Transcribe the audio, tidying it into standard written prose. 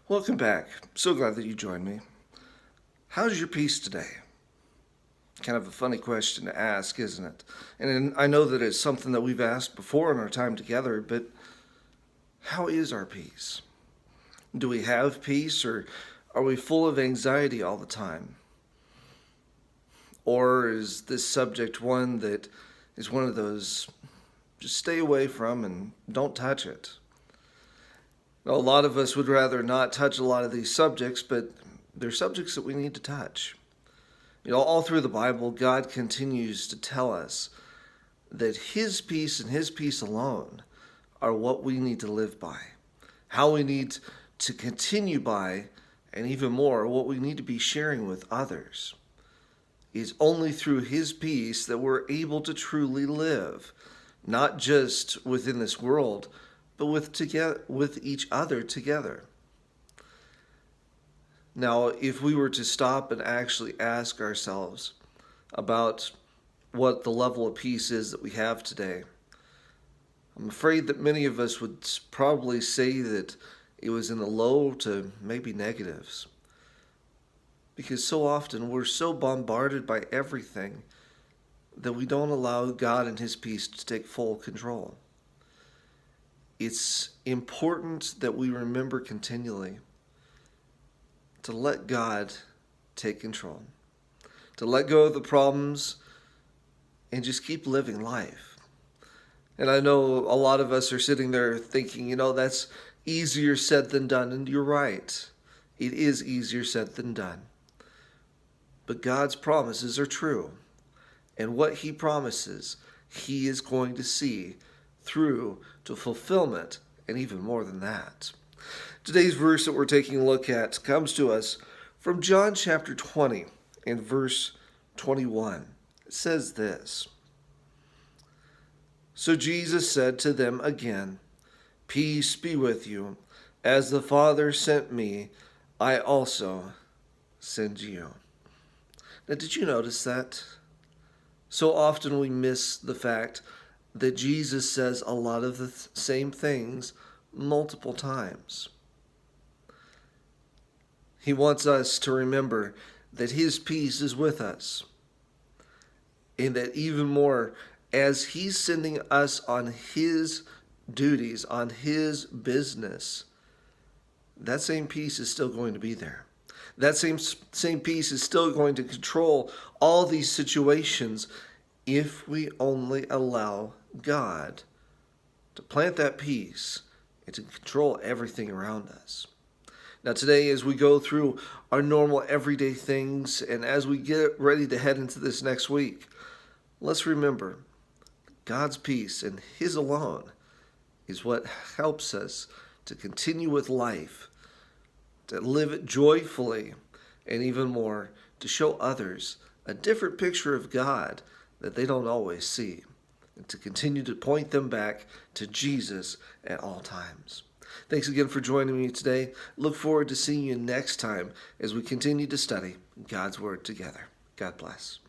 Welcome back. So glad that you joined me. How's your peace today? Kind of a funny question to ask, isn't it? And I know that it's something that we've asked before in our time together, but how is our peace? Do we have peace, or are we full of anxiety all the time? Or is this subject one that is one of those just stay away from and don't touch it? Now, a lot of us would rather not touch a lot of these subjects, but they're subjects that we need to touch. All through the Bible, God continues to tell us that His peace and His peace alone are what we need to live by, how we need to continue by, and even more, what we need to be sharing with others. It's only through His peace that we're able to truly live, not just within this world, but with each other together. Now, if we were to stop and actually ask ourselves about what the level of peace is that we have today, I'm afraid that many of us would probably say that it was in the low to maybe negatives. Because so often we're so bombarded by everything that we don't allow God and His peace to take full control. It's important that we remember continually to let God take control, to let go of the problems and just keep living life. And I know a lot of us are sitting there thinking, that's easier said than done. And you're right. It is easier said than done. But God's promises are true. And what He promises, He is going to see through to fulfillment, and even more than that. Today's verse that we're taking a look at comes to us from John chapter 20 and verse 21. It says this: "So Jesus said to them again, 'Peace be with you. As the Father sent me, I also send you.'" Now, did you notice that? So often we miss the fact that Jesus says a lot of the same things multiple times. He wants us to remember that His peace is with us. And that even more, as He's sending us on His duties, on His business, that same peace is still going to be there. That same peace is still going to control all these situations if we only allow God to plant that peace and to control everything around us. Now today, as we go through our normal everyday things and as we get ready to head into this next week, let's remember God's peace and His alone is what helps us to continue with life, to live it joyfully, and even more, to show others a different picture of God that they don't always see, and to continue to point them back to Jesus at all times. Thanks again for joining me today. Look forward to seeing you next time as we continue to study God's Word together. God bless.